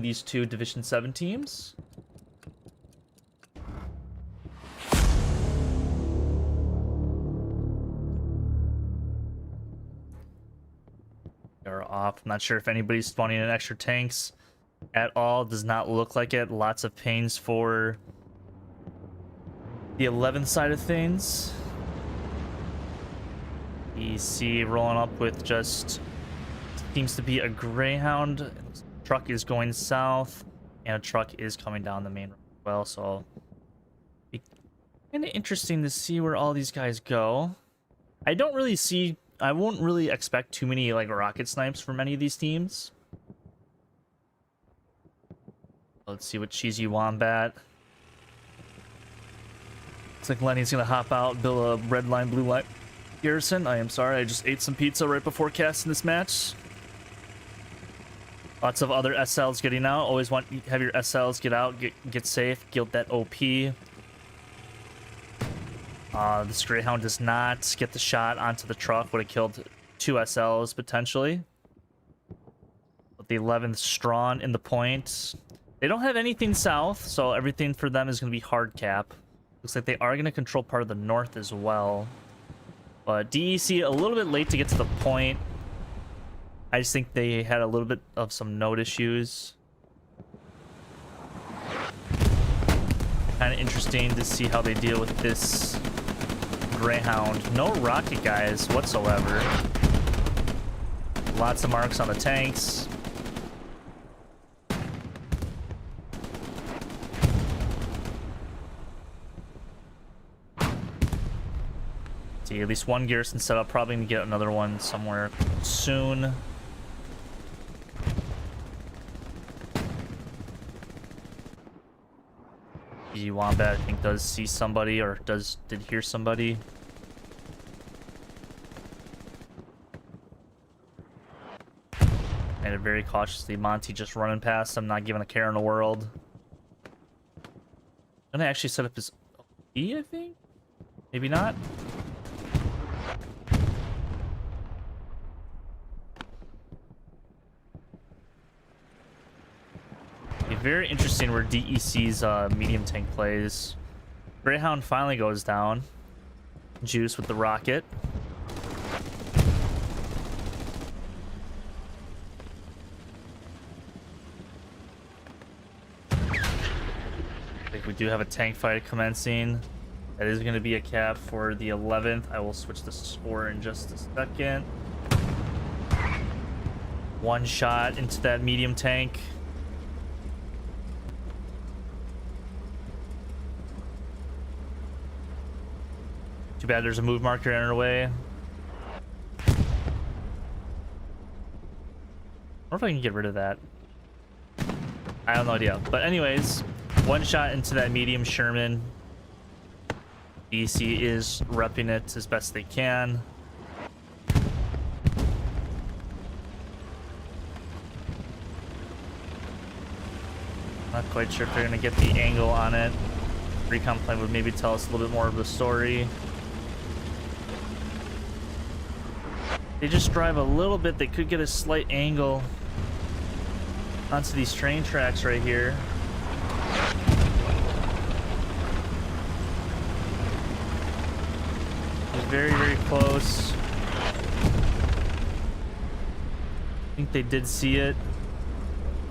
these two Division 7 teams. Are off. I'm not sure if anybody's spawning in extra tanks at all. Does not look like it. Lots of pains for the 11th side of things. DEC rolling up with just seems to be a Greyhound. Truck is going south, and a truck is coming down the main road as well. So be kind of interesting to see where all these guys go. I won't really expect too many like rocket snipes from any of these teams. Let's see what Cheesy Wombat. Looks like Lenny's gonna hop out, build a red line, blue line garrison. I am sorry, I just ate some pizza right before casting this match. Lots of other SLs getting out. Always want to have your SLs get out, get safe, get that OP. This Greyhound does not get the shot onto the truck. Would have killed 2 SLs potentially. But the 11th Strawn in the point. They don't have anything south, so everything for them is going to be hard cap. Looks like they are going to control part of the north as well. But DEC a little bit late to get to the point. I just think they had a little bit of some node issues. Kind of interesting to see how they deal with this Greyhound. No rocket guys whatsoever. Lots of marks on the tanks. See, at least one garrison set up. Probably gonna get another one somewhere soon. Wombat, I think, does see somebody, or did hear somebody. Made it very cautiously. Monty just running past him, not giving a care in the world. Gonna actually set up his E, I think? Maybe not. Very interesting where DEC's medium tank plays. Greyhound finally goes down. Juice with the rocket. I think we do have a tank fight commencing. That is going to be a cap for the 11th. I will switch the score in just a second. One shot into that medium tank. Too bad there's a move marker in our way. I wonder if I can get rid of that. I have no idea. But anyways, one shot into that medium Sherman. DC is repping it as best they can. Not quite sure if they're going to get the angle on it. Recon plane would maybe tell us a little bit more of the story. They just drive a little bit. They could get a slight angle onto these train tracks right here. It's very, very close. I think they did see it.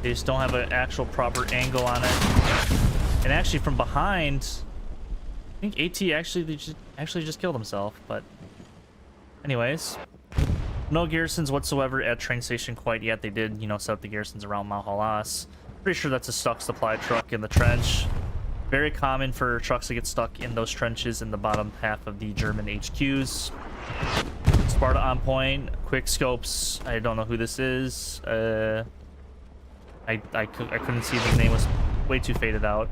They just don't have an actual proper angle on it. And actually from behind, I think AT actually just killed himself. But anyways. No garrisons whatsoever at train station quite yet. They did, set up the garrisons around Mahojoe. Pretty sure that's a stuck supply truck in the trench. Very common for trucks to get stuck in those trenches in the bottom half of the German HQs. Sparta on point. Quick scopes. I don't know who this is. I couldn't see. The name was way too faded out.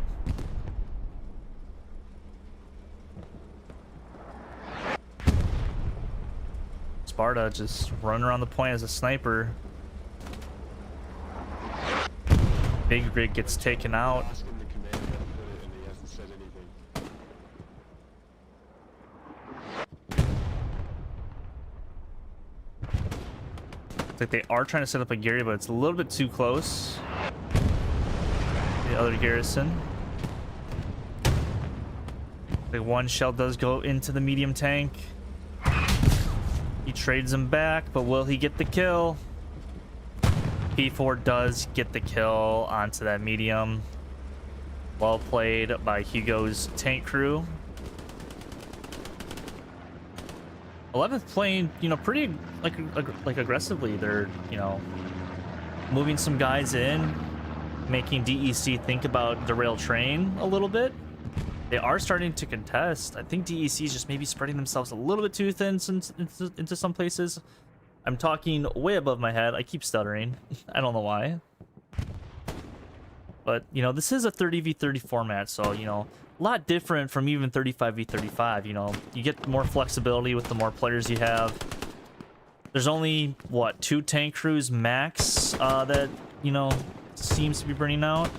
Sparta just running around the point as a sniper. Big rig gets taken out. Looks like they are trying to set up a Gary, but it's a little bit too close. the other garrison. The one shell does go into the medium tank. He trades him back, but will he get the kill? P4 does get the kill onto that medium. Well played by Hugo's tank crew. 11th playing, you know, pretty like aggressively. They're, you know, moving some guys in, making DEC think about the rail train a little bit. They are starting to contest. I think DEC is just maybe spreading themselves a little bit too thin into some places. I'm talking way above my head. I keep stuttering. I don't know why. But, you know, this is a 30v30 format, so, you know, a lot different from even 35v35. You know, you get more flexibility with the more players you have. There's only, what, 2 tank crews max that, you know, seems to be burning out.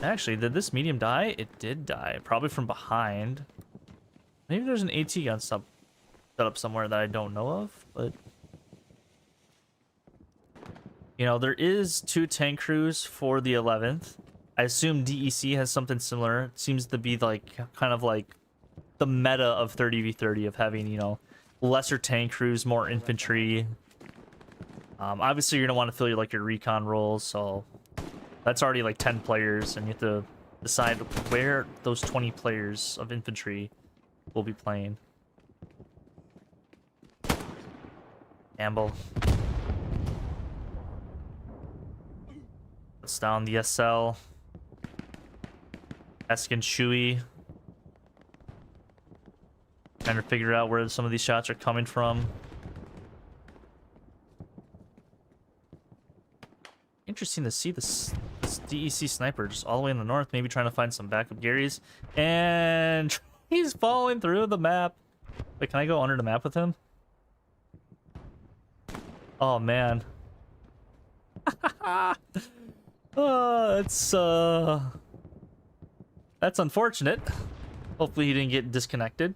Actually, did this medium die? It did die. Probably from behind. Maybe there's an AT gun set up somewhere that I don't know of, but... You know, there is 2 tank crews for the 11th. I assume DEC has something similar. It seems to be like kind of like the meta of 30v30 of having, you know, lesser tank crews, more infantry. Obviously, you're gonna want to fill your recon roles, so that's already like 10 players, and you have to decide where those 20 players of infantry will be playing. Amble. Let's down the SL. Eskin Shui. Trying to figure out where some of these shots are coming from. Interesting to see this DEC sniper just all the way in the north, maybe trying to find some backup Garys. And he's falling through the map. Wait, can I go under the map with him? Oh, man. Oh, that's unfortunate. Hopefully he didn't get disconnected.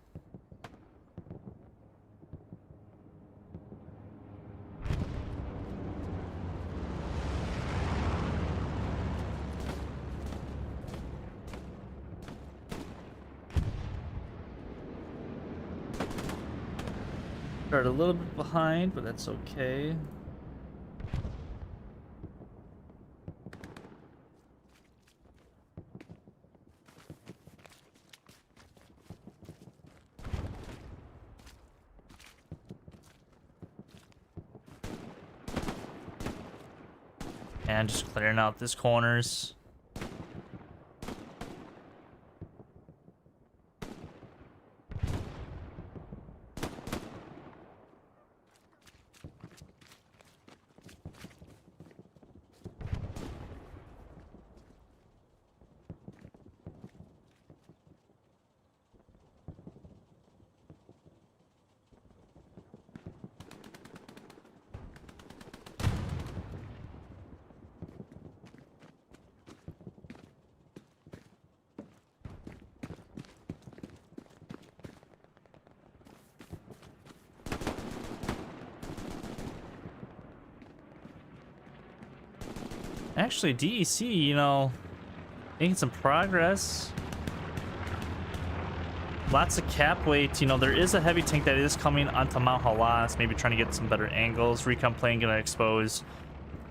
Started a little bit behind, but that's okay. And just clearing out these corners. Actually, DEC, you know, making some progress. Lots of cap weight. You know, there is a heavy tank that is coming onto Mahojoe, maybe trying to get some better angles. Recon plane gonna expose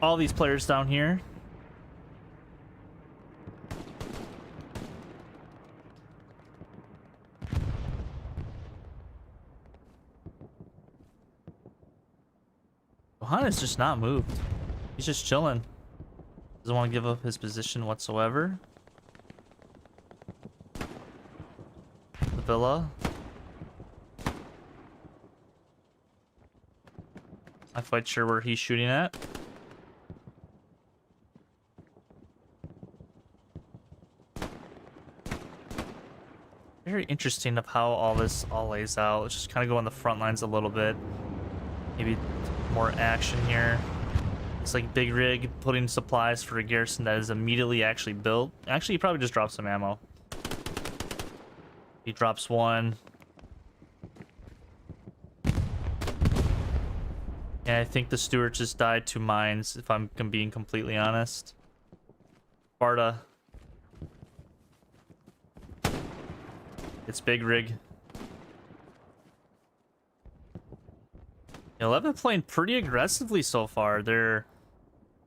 all these players down here. Johanna's just not moved. He's just chilling. Doesn't want to give up his position whatsoever. The villa. Not quite sure where he's shooting at. Very interesting of how all this all lays out. Let's just kind of go on the front lines a little bit. Maybe more action here. It's like Big Rig putting supplies for a garrison that is immediately actually built. Actually, he probably just dropped some ammo. He drops one. And I think the Stuart just died to mines, if I'm being completely honest. Sparta. It's big rig. 11 playing pretty aggressively so far. They're,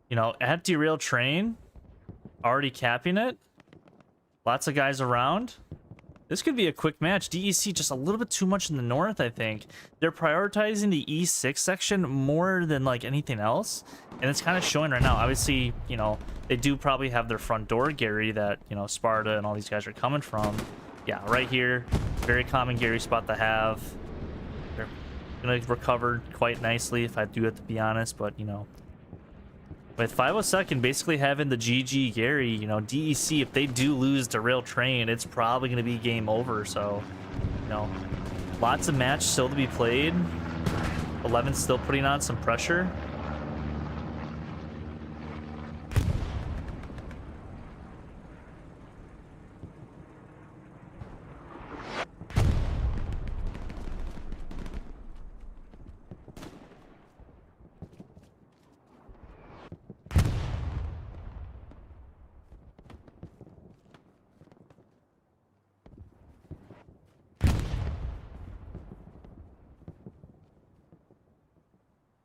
you know, at derail train, already capping it. Lots of guys around. This could be a quick match. DEC just a little bit too much in the north, I think. They're prioritizing the E6 section more than like anything else, and it's kind of showing right now. Obviously, you know, they do probably have their front door Gary that, you know, Sparta and all these guys are coming from. Yeah, right here. Very common Gary spot to have. They're gonna recover quite nicely if I do have to be honest, but you know, with 502nd basically having the GG Gary, you know, DEC, if they do lose derail train, it's probably going to be game over. So, you know, lots of match still to be played. 11 still putting on some pressure.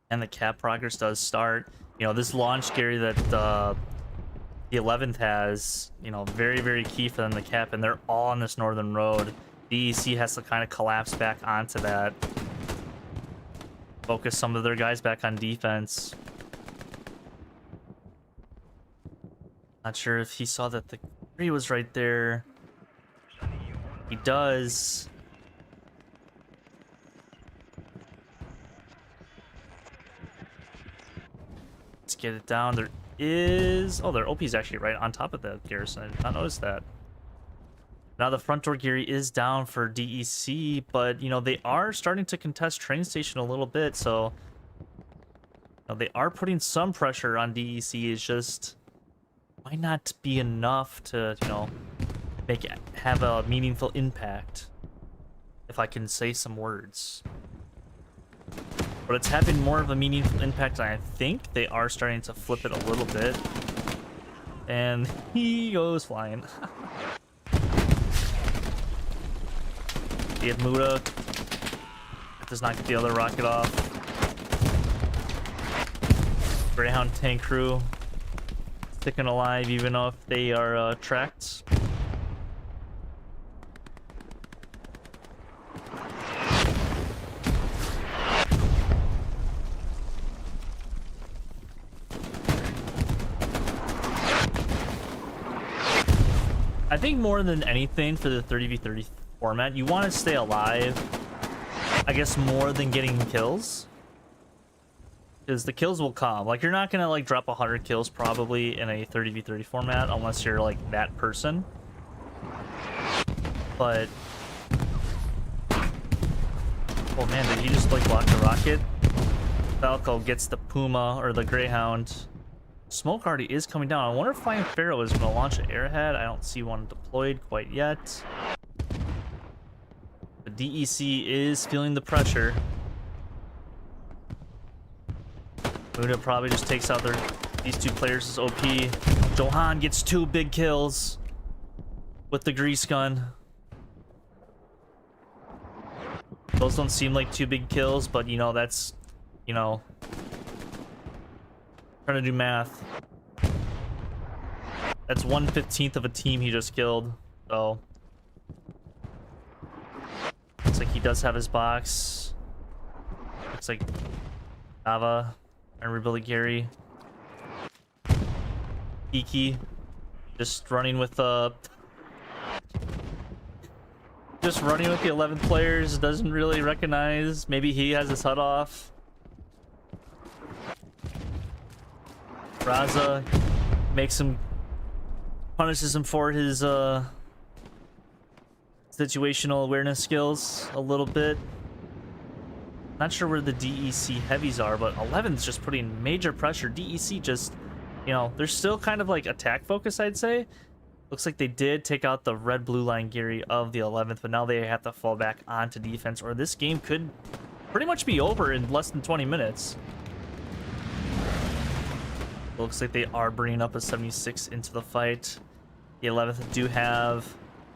And the cap progress does start. You know, this launch, Gary, that the 11th has, you know, very, very key for them to cap, and they're all on this northern road. DEC has to kind of collapse back onto that. Focus some of their guys back on defense. Not sure if he saw that the tree was right there. He does. Let's get it down. There is... Oh, their OP is actually right on top of that garrison. I did not notice that. Now the front door Gary is down for DEC, but, you know, they are starting to contest train station a little bit, so... You know, they are putting some pressure on DEC. It's just... Might not be enough to, you know, have a meaningful impact. If I can say some words. But it's having more of a meaningful impact, and I think they are starting to flip it a little bit. And he goes flying. The Muda does not get the other rocket off. Greyhound tank crew sticking alive even if they are tracked. I think more than anything for the 30v30 format, you want to stay alive, I guess, more than getting kills. Because the kills will come. Like, you're not going to, like, drop 100 kills probably in a 30v30 format unless you're, like, that person. But... Oh, man, did he just, like, block the rocket? Falco gets the Puma, or the Greyhound. Smoke already is coming down. I wonder if Flying Pharaoh is going to launch an airhead. I don't see one deployed quite yet. The DEC is feeling the pressure. Muda probably just takes out these two players as OP. Johan gets 2 big kills with the grease gun. Those don't seem like 2 big kills, but you know, that's, you know, trying to do math. That's 1/15 of a team he just killed. So looks like he does have his box. Looks like Ava and Rebuilding Gary. Iki just running with just running with the 11 players. Doesn't really recognize. Maybe he has his HUD off. Raza punishes him for his situational awareness skills a little bit. Not sure where the DEC heavies are, but 11's just putting major pressure. DEC just, you know, they're still kind of like attack focus, I'd say. Looks like they did take out the red blue line Gary of the 11th, but now they have to fall back onto defense, or this game could pretty much be over in less than 20 minutes. Looks like they are bringing up a 76 into the fight. The 11th do have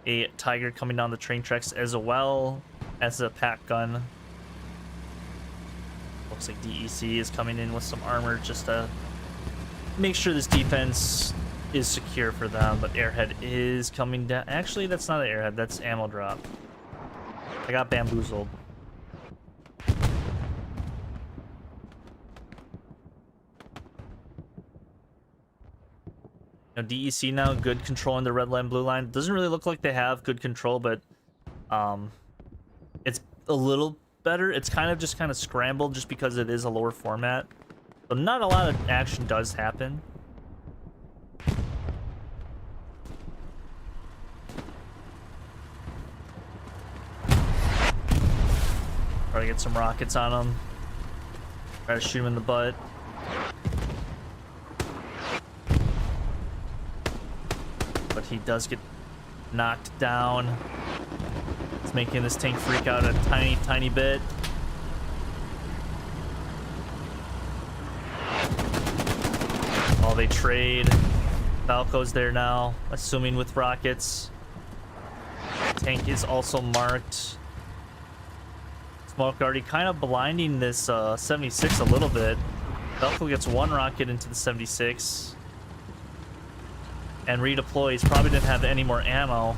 a Tiger coming down the train tracks as well as a pack gun. Looks like DEC is coming in with some armor just to make sure this defense is secure for them. But Airhead is coming down. Actually, that's not an Airhead, that's ammo drop. I got bamboozled. Now, DEC now good control in the red line, blue line. Doesn't really look like they have good control, but it's a little better. It's kind of scrambled just because it is a lower format. So not a lot of action does happen. Try to get some rockets on him. Try to shoot him in the butt. But he does get knocked down. It's making this tank freak out a tiny, tiny bit. Oh, they trade. Falco's there now, assuming with rockets. Tank is also marked. Smoke already kind of blinding this 76 a little bit. Falco gets one rocket into the 76. And redeploys. Probably didn't have any more ammo.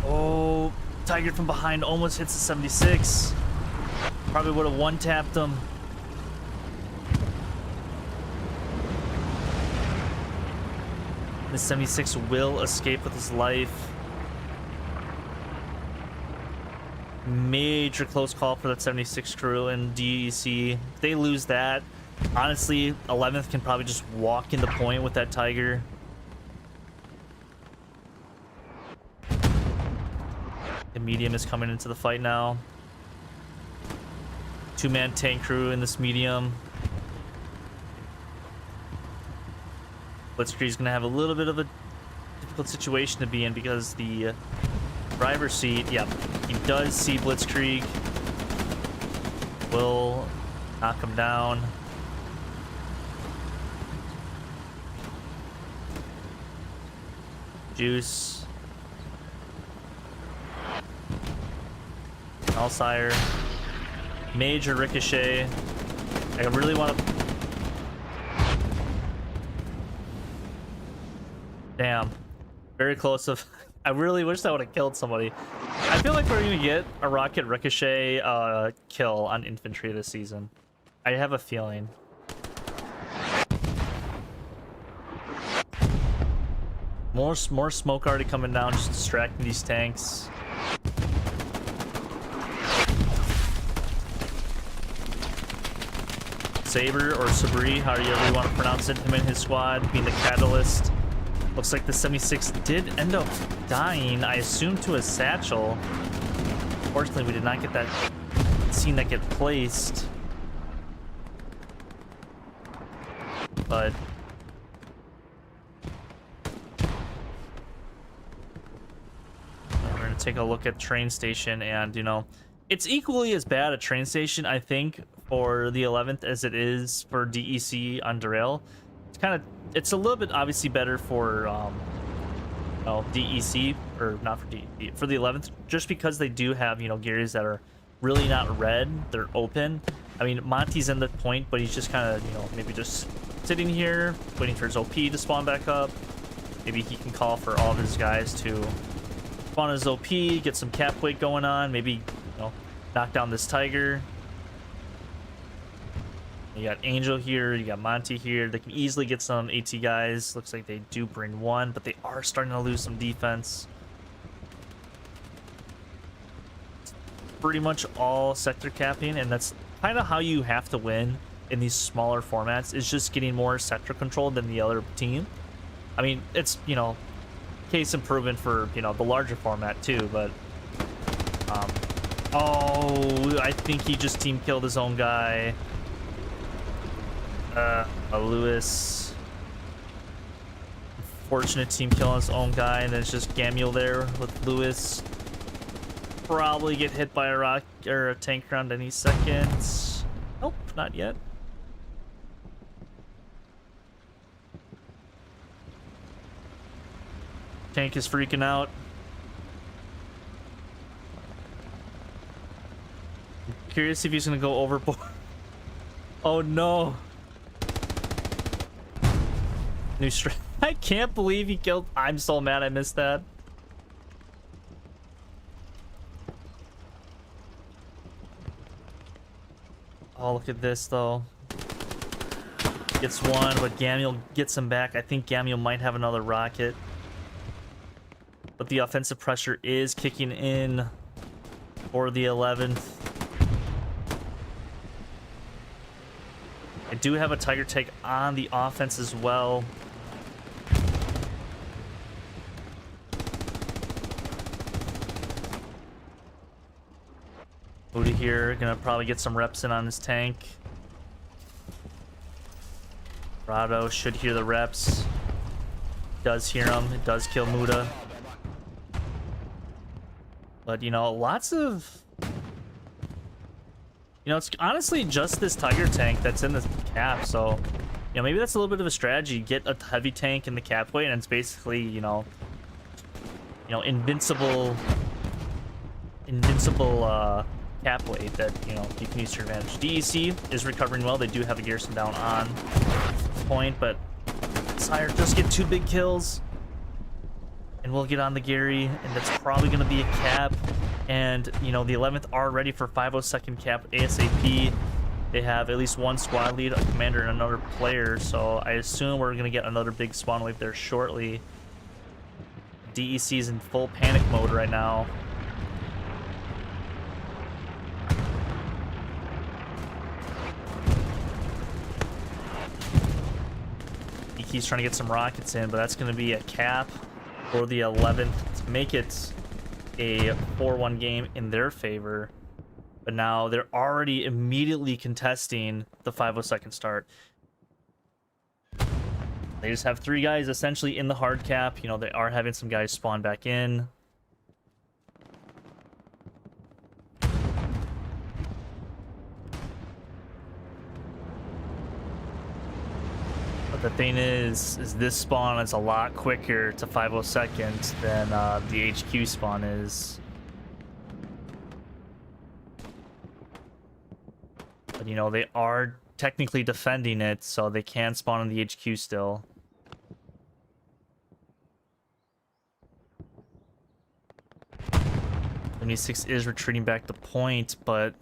Oh, Tiger from behind almost hits the 76. Probably would have one-tapped him. The 76 will escape with his life. Major close call for that 76 crew and DEC. If they lose that, honestly, 11th can probably just walk in the point with that Tiger. The medium is coming into the fight now. Two-man tank crew in this medium. Blitzkrieg's gonna have a little bit of a difficult situation to be in because the driver's seat, yeah, he does see Blitzkrieg. Will knock him down. Juice. Alsire. Major ricochet. I really want to... Damn. Very close of... I really wish that would have killed somebody. I feel like we're going to get a rocket ricochet kill on infantry this season. I have a feeling. More smoke already coming down, just distracting these tanks. Saber or Sabri, however you want to pronounce it, him and his squad being the catalyst. Looks like the 76 did end up dying, I assume to a satchel. Fortunately, we did not get that scene that get placed. But we're gonna take a look at train station, and you know, it's equally as bad a train station, I think, for the 11th as it is for DEC on Derail. It's a little bit obviously better for DEC, or not for DEC, for the 11th, just because they do have, you know, gears that are really not red, they're open. I mean, Monty's in the point, but he's just kind of, you know, maybe just sitting here waiting for his OP to spawn back up. Maybe he can call for all of his guys to spawn his OP, get some cap weight going on, maybe, you know, knock down this Tiger. You got Angel here, you got Monty here. They can easily get some AT guys. Looks like they do bring one, but they are starting to lose some defense. Pretty much all sector capping, and that's kind of how you have to win in these smaller formats, is just getting more sector control than the other team. I mean, it's, you know, case improvement for, you know, the larger format too, but oh, I think he just team killed his own guy. Lewis. Unfortunate team killing his own guy, and then it's just Gamule there with Lewis. Probably get hit by a rock or a tank round any second. Nope, not yet. Tank is freaking out. I'm curious if he's gonna go overboard. Oh no. New strat. I can't believe he killed. I'm so mad I missed that. Oh, look at this though. Gets one, but Gamiel gets him back. I think Gamiel might have another rocket. But the offensive pressure is kicking in for the 11th. I do have a Tiger take on the offense as well. Moody here, gonna probably get some reps in on his tank. Rado should hear the reps. Does hear him. It does kill Muda. But, you know, lots of... You know, it's honestly just this Tiger tank that's in the cap, so... You know, maybe that's a little bit of a strategy. Get a heavy tank in the capway, and it's basically, invincible capway that, you know, you can use to your advantage. DEC is recovering well. They do have a garrison down on point, but Sire does get 2 big kills. And we'll get on the Gary, and that's probably going to be a cap. And, you know, the 11th are ready for 502nd cap ASAP. They have at least one squad lead, a commander, and another player. So I assume we're going to get another big spawn wave there shortly. DEC is in full panic mode right now. He's trying to get some rockets in, but that's going to be a cap for the 11th to make it a 4-1 game in their favor. But now they're already immediately contesting the 502nd start. They just have 3 guys essentially in the hard cap. You know, they are having some guys spawn back in. The thing is this spawn is a lot quicker to 502nd than the HQ spawn is. But, you know, they are technically defending it, so they can spawn in the HQ still. .76 is retreating back to point, but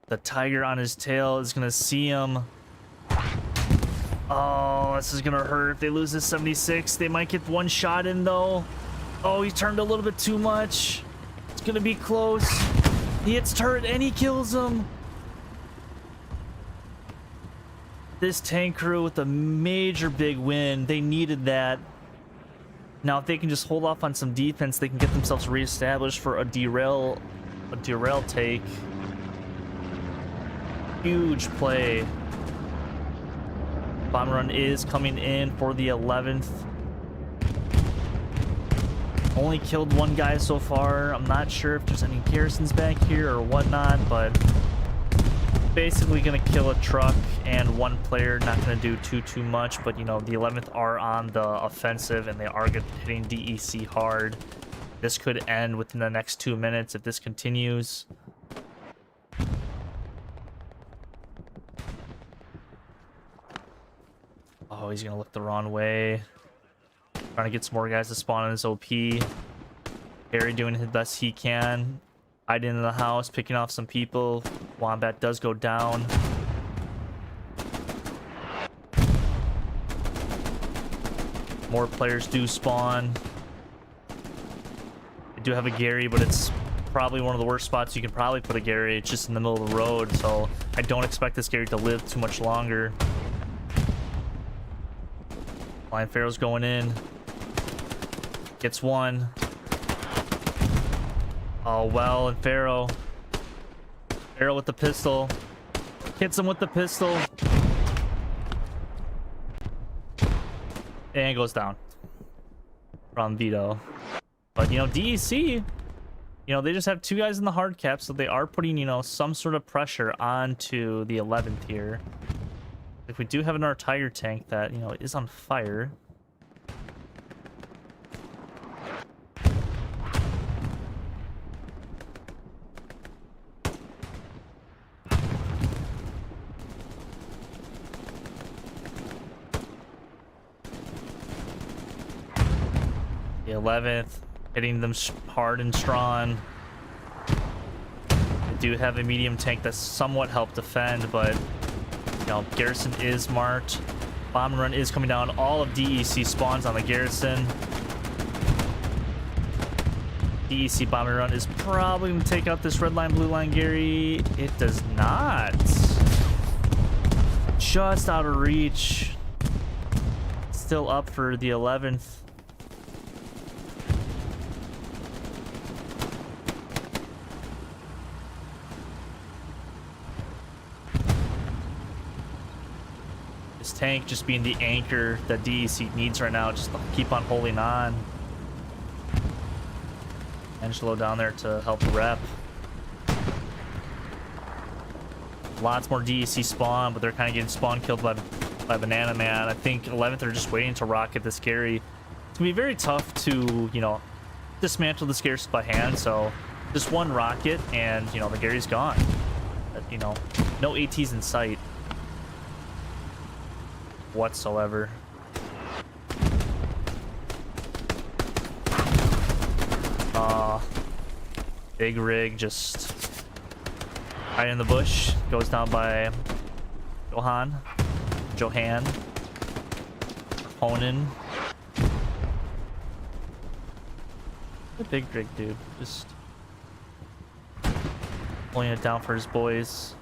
the Tiger on his tail is going to see him. Oh, this is gonna hurt. If they lose this 76, they might get one shot in though. Oh, he turned a little bit too much. It's gonna be close. He hits turret and he kills him. This tank crew with a major big win. They needed that. Now, if they can just hold off on some defense, they can get themselves reestablished for a derail take. Huge play. Bomb run is coming in for the 11th. Only killed 1 guy so far. I'm not sure if there's any garrisons back here or whatnot, but basically gonna kill a truck and 1 player. Not gonna do too much, but you know, the 11th are on the offensive and they are hitting DEC hard. This could end within the next 2 minutes if this continues. Oh, he's gonna look the wrong way. Trying to get some more guys to spawn in his OP. Harry doing his best he can. Hiding in the house, picking off some people. Wombat does go down. More players do spawn. I do have a Gary, but it's probably one of the worst spots you can probably put a Gary. It's just in the middle of the road, so I don't expect this Gary to live too much longer. Flying Pharaoh's going in. Gets 1. Oh, well, and Pharaoh with the pistol. Hits him with the pistol. And goes down. From Vito. But, you know, DEC You know, they just have 2 guys in the hard cap, so they are putting, you know, some sort of pressure onto the 11th here. Like, we do have another Tiger tank that, you know, is on fire. The 11th. Hitting them hard and strong. They do have a medium tank that's somewhat helped defend, but you know, garrison is marked. Bomb run is coming down. All of DEC spawns on the garrison. DEC bombing run is probably going to take out this red line, blue line Gary. It does not. Just out of reach. Still up for the 11th. Tank just being the anchor that DEC needs right now, just to keep on holding on. Angelo down there to help rep. Lots more DEC spawn, but they're kind of getting spawn killed by Banana Man. I think 11th are just waiting to rocket this Gary. It's gonna be very tough to, you know, dismantle this Garrison by hand, so just one rocket and, you know, the Gary's gone. But, you know, no ATs in sight whatsoever. Big rig just right in the bush, goes down by Johan, Honan. The big rig dude, just pulling it down for his boys.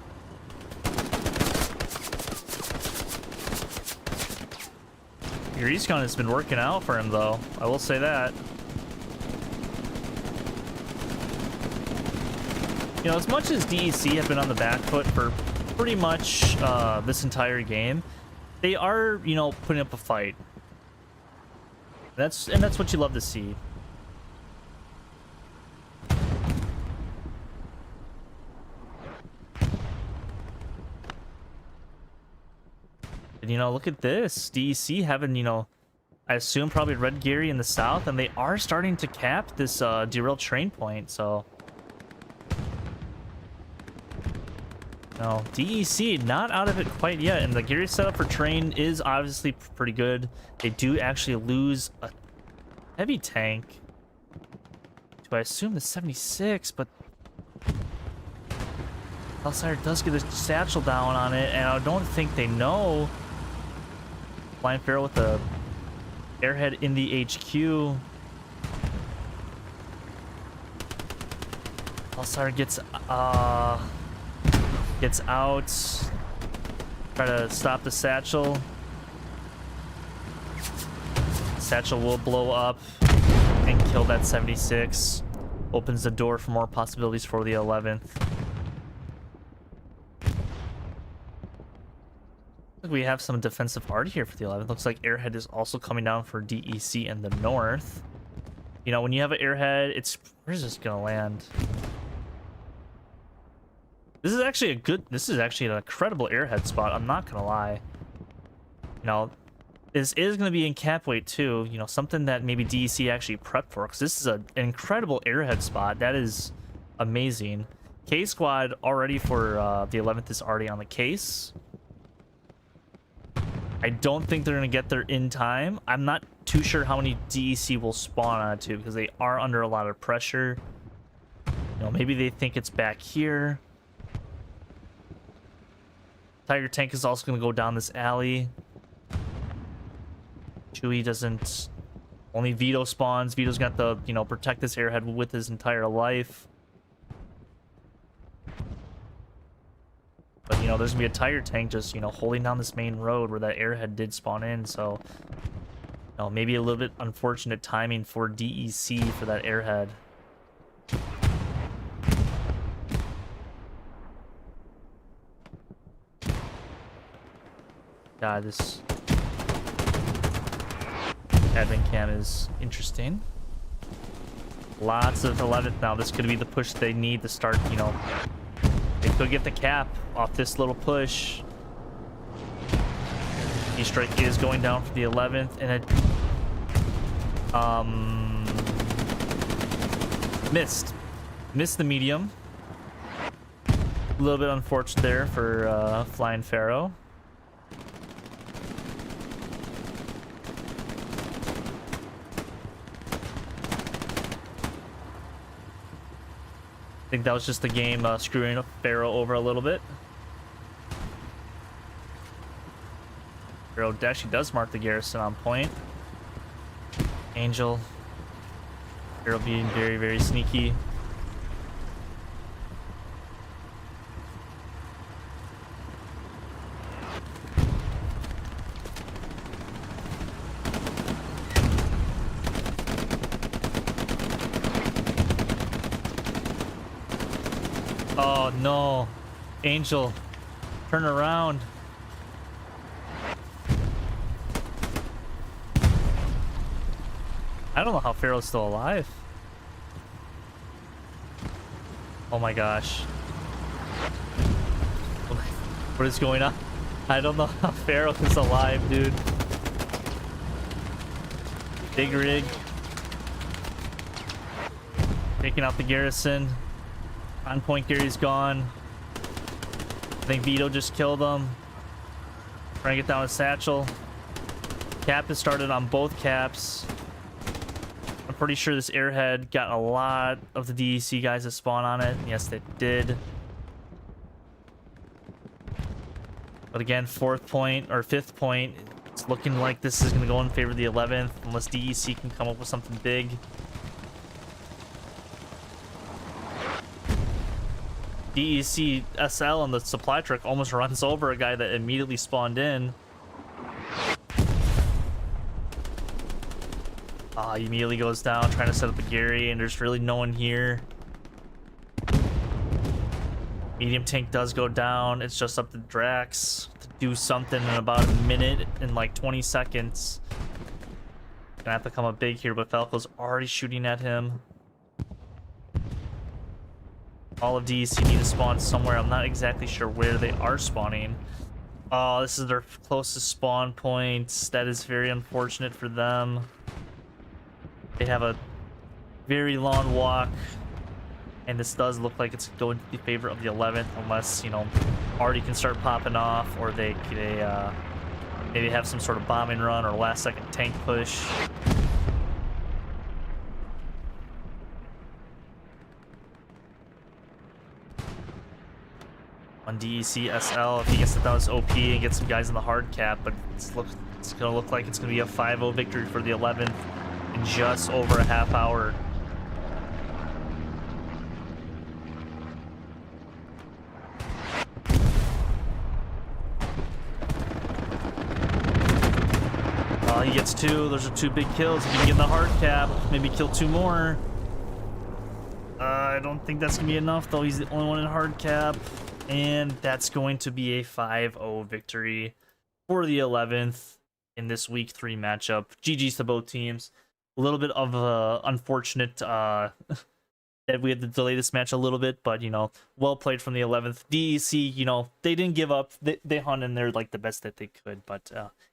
Your East gun has been working out for him, though. I will say that. You know, as much as DEC have been on the back foot for pretty much this entire game, they are, you know, putting up a fight. That's what you love to see. And, you know, look at this. DEC having, you know, I assume probably Red Gary in the south, and they are starting to cap this derailed train point, so. No, DEC not out of it quite yet, and the Gary setup for train is obviously pretty good. They do actually lose a heavy tank. Do I assume the 76, but Outsider does get a satchel down on it, and I don't think they know. Blind Pharaoh with the airhead in the HQ. Outsider gets out. Try to stop the satchel. Satchel will blow up and kill that 76. Opens the door for more possibilities for the 11th. We have some defensive art here for the 11th. Looks like airhead is also coming down for DEC in the north. You know, when you have an airhead, it's where's this gonna land? This is actually an incredible airhead spot. I'm not gonna lie. You know, this is gonna be in cap weight too. You know, something that maybe DEC actually prepped for, because this is an incredible airhead spot. That is amazing. K squad already for the 11th is already on the case. I don't think they're going to get there in time. I'm not too sure how many DEC will spawn on it too, because they are under a lot of pressure. You know, maybe they think it's back here. Tiger tank is also going to go down this alley. Chewie doesn't. Only Vito spawns. Vito's got the, you know, protect this airhead with his entire life. But, you know, there's gonna be a Tiger tank just, you know, holding down this main road where that airhead did spawn in, so, you know, maybe a little bit unfortunate timing for DEC for that airhead. God, this admin cam is interesting. Lots of 11th now. This could be the push they need to start, you know. They could get the cap off this little push. E-strike is going down for the 11th, and it missed the medium. A little bit unfortunate there for Flying Pharaoh. I think that was just the game screwing up Pharaoh over a little bit. Pharaoh actually does mark the garrison on point. Angel. Pharaoh being very, very sneaky. Oh no, Angel, turn around. I don't know how Pharaoh's still alive. Oh my gosh. What is going on? I don't know how Pharaoh is alive, dude. Big rig. Taking out the garrison. On point Gary's gone. I think Vito just killed him. Trying to get down a satchel. Cap has started on both caps. I'm pretty sure this airhead got a lot of the DEC guys to spawn on it. Yes, they did. But again, fifth point, it's looking like this is going to go in favor of the 11th unless DEC can come up with something big. DEC SL on the supply truck almost runs over a guy that immediately spawned in. He immediately goes down trying to set up a Gary, and there's really no one here. Medium tank does go down. It's just up to Drax to do something in about a minute and like 20 seconds. Gonna have to come up big here, but Falco's already shooting at him. All of DEC need to spawn somewhere. I'm not exactly sure where they are spawning. Oh, this is their closest spawn points. That is very unfortunate for them. They have a very long walk, and this does look like it's going to the favor of the 11th, unless, you know, Artie can start popping off, or they maybe have some sort of bombing run or last-second tank push. On DEC SL, if he gets it down his OP and gets some guys in the hard cap, but it's going to look like it's going to be a 5-0 victory for the 11th in just over a half hour. He gets 2. Those are 2 big kills. If he can get the hard cap, maybe kill 2 more. I don't think that's going to be enough, though. He's the only one in hard cap. And that's going to be a 5-0 victory for the 11th in this week 3 matchup. GG's to both teams. A little bit of unfortunate that we had to delay this match a little bit, but, you know, well played from the 11th. DEC, you know, they didn't give up. They hung in there like the best that they could, but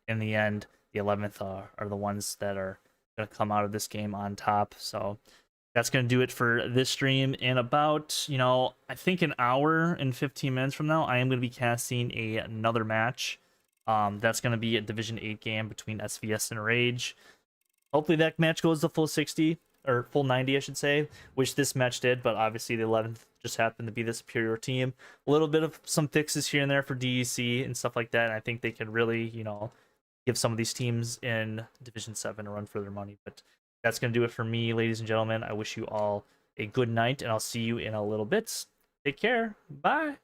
in the end, the 11th are the ones that are going to come out of this game on top. So that's going to do it for this stream. In about, you know, I think an hour and 15 minutes from now, I am going to be casting another match. That's going to be a Division 8 game between SVS and Rage. Hopefully that match goes to full 60, or full 90, I should say, which this match did, but obviously the 11th just happened to be the superior team. A little bit of some fixes here and there for DEC and stuff like that, and I think they can really, you know, give some of these teams in Division 7 a run for their money. But that's going to do it for me, ladies and gentlemen. I wish you all a good night, and I'll see you in a little bit. Take care. Bye.